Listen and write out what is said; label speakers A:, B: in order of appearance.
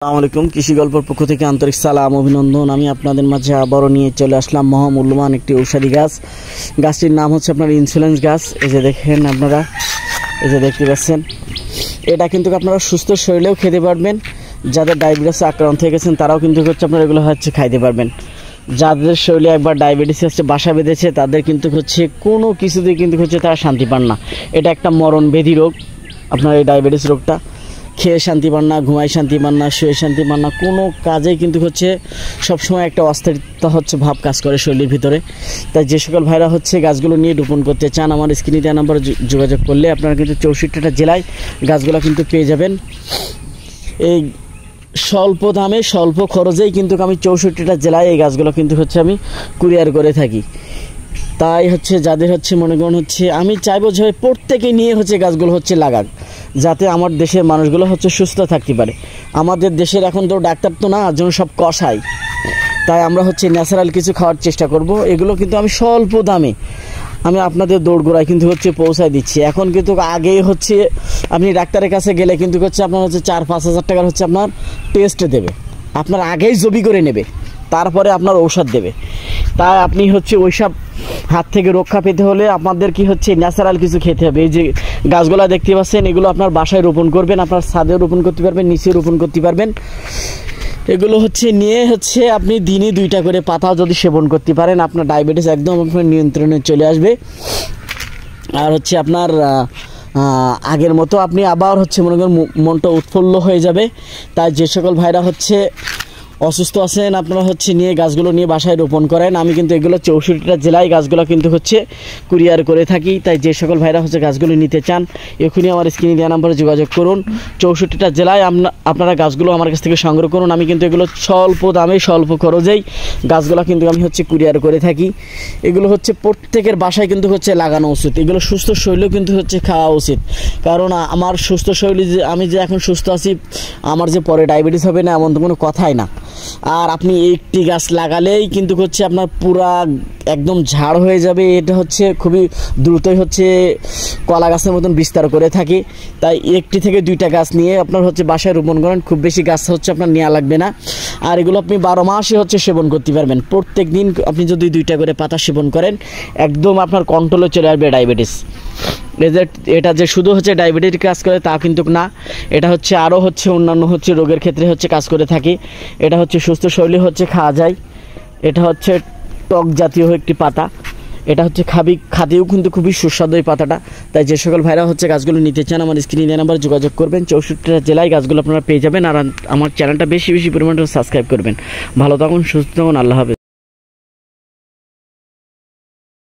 A: আসসালামু আলাইকুম। কৃষি গল্পের পক্ষ থেকে আন্তরিক সালাম অভিনন্দন। আমি আপনাদের মাঝে আবারও নিয়ে চলে আসলাম মহামূল্যবান একটি ঔষধি গাছ। গাছটির নাম হচ্ছে আপনার ইনসুলেন্স গাছ। এই যে দেখেন আপনারা, এই যে দেখতে পাচ্ছেন, এটা কিন্তু আপনারা সুস্থ শরীরেও খেতে পারবেন। যাদের ডায়াবেটিসে আক্রান্ত হয়ে গেছেন তারাও কিন্তু হচ্ছে আপনারা এগুলো হচ্ছে খাইতে পারবেন। যাদের শরীরে একবার ডায়াবেটিস হচ্ছে বাসা বেঁধেছে তাদের কিন্তু হচ্ছে কোনো কিছুতেই কিন্তু হচ্ছে তারা শান্তি পান না। এটা একটা মরণ ব্যাধি রোগ। আপনার এই ডায়াবেটিস রোগটা খেয়ে শান্তি পান না, ঘুমায় শান্তি পান না, শুয়ে শান্তি পান না, কোনো কাজেই কিন্তু হচ্ছে সবসময় একটা অস্থিরতা হচ্ছে ভাব কাজ করে শরীরের ভিতরে। তাই যে সকল ভাইরা হচ্ছে গাছগুলো নিয়ে রোপণ করতে চান আমার স্ক্রিনে দেওয়া নাম্বারে যোগাযোগ করলে আপনারা কিন্তু 64টা জেলায় গাছগুলো কিন্তু পেয়ে যাবেন। এই স্বল্প দামে স্বল্প খরচেই কিন্তু আমি 64টা জেলায় এই গাছগুলো কিন্তু হচ্ছে আমি কুরিয়ার করে থাকি। তাই হচ্ছে যাদের হচ্ছে মনে করেন হচ্ছে আমি চাইবো যে প্রত্যেকে নিয়ে হচ্ছে গাছগুলো হচ্ছে লাগাক, যাতে আমার দেশের মানুষগুলো হচ্ছে সুস্থ থাকতে পারে। আমাদের দেশের এখন তো ডাক্তার তো না, যেন সব কষাই। তাই আমরা হচ্ছে ন্যাচারাল কিছু খাওয়ার চেষ্টা করব। এগুলো কিন্তু আমি স্বল্প দামে আমি আপনাদের দৌড়গোড়ায় কিন্তু হচ্ছে পৌঁছায় দিচ্ছি। এখন কিন্তু আগেই হচ্ছে আপনি ডাক্তারের কাছে গেলে কিন্তু হচ্ছে আপনার হচ্ছে 4-5 হাজার টাকার হচ্ছে আপনার টেস্ট দেবে, আপনার আগেই জবি করে নেবে, তারপরে আপনার ঔষধ দেবে। তাই আপনি হচ্ছে ওইসব হাত থেকে রক্ষা পেতে হলে আপনাদের কি হচ্ছে ন্যাচারাল কিছু খেতে হবে। এই যে গাছগুলো দেখতে পাচ্ছেন, এগুলো আপনার বাসায় রোপণ করবেন, আপনার ছাদে রোপণ করতে পারবেন, নিচে রোপণ করতে পারবেন। এগুলো হচ্ছে নিয়ে হচ্ছে আপনি দিনে 2টা করে পাতা যদি সেবন করতে পারেন, আপনার ডায়াবেটিস একদম আপনার নিয়ন্ত্রণে চলে আসবে। আর হচ্ছে আপনার আগের মতো আপনি আবার হচ্ছে মনে করেন মনটা উৎফুল্ল হয়ে যাবে। তাই যে সকল ভাইরা হচ্ছে অসুস্থ আছেন আপনারা হচ্ছে নিয়ে গাছগুলো নিয়ে বাসায় রোপণ করেন। আমি কিন্তু এগুলো 64টা জেলায় গাছগুলো কিন্তু হচ্ছে কুরিয়ার করে থাকি। তাই যে সকল ভাইরা হচ্ছে গাছগুলো নিতে চান এখনই আমার স্ক্রিনে দেওয়া নাম্বারে যোগাযোগ করুন। 64টা জেলায় আপনারা গাছগুলো আমার কাছ থেকে সংগ্রহ করুন। আমি কিন্তু এগুলো স্বল্প দামে স্বল্প খরচেই গাছগুলো কিন্তু আমি হচ্ছে কুরিয়ার করে থাকি। এগুলো হচ্ছে প্রত্যেকের বাসায় কিন্তু হচ্ছে লাগানো উচিত। এগুলো সুস্থ শরীরেও কিন্তু হচ্ছে খাওয়া উচিত। কারণ আমার সুস্থ শরীরে যে আমি যে এখন সুস্থ আছি, আমার যে পরে ডায়াবেটিস হবে না এমন তো কোনো কথাই না। আর আপনি একটি গাছ লাগালেই কিন্তু হচ্ছে আপনার পুরা একদম ঝাড় হয়ে যাবে। এটা হচ্ছে খুবই দ্রুতই হচ্ছে কলা গাছের মতন বিস্তার করে থাকে। তাই 1টি থেকে 2টা গাছ নিয়ে আপনার হচ্ছে বাসায় রোপণ করেন। খুব বেশি গাছ হচ্ছে আপনার নেওয়া লাগবে না। আর এগুলো আপনি 12 মাসে হচ্ছে সেবন করতে পারবেন। প্রত্যেক দিন আপনি যদি 2টা করে পাতা সেবন করেন একদম আপনার কন্ট্রোলে চলে আসবে ডায়াবেটিস। এটা যে শুধু হচ্ছে ডায়াবেটিস কাজ করে তা কিন্তু না, এটা হচ্ছে আরও হচ্ছে অন্যান্য হচ্ছে রোগের ক্ষেত্রে হচ্ছে কাজ করে থাকে। এটা হচ্ছে সুস্থ শরীরে হচ্ছে খাওয়া যায়। এটা হচ্ছে টক জাতীয় একটি পাতা। এটা হচ্ছে খাতেও কিন্তু খুবই সুস্বাদু এই পাতাটা। তাই যে সকল ভাইরা হচ্ছে গাছগুলো নিতে চান আমার স্ক্রিনে নাম্বারে যোগাযোগ করবেন। 64টা জেলায় গাছগুলো আপনারা পেয়ে যাবেন। আর আমার চ্যানেলটা বেশি বেশি পরিমাণে সাবস্ক্রাইব করবেন। ভালো থাকুন, সুস্থ থাকুন, আল্লাহ হাফেজ।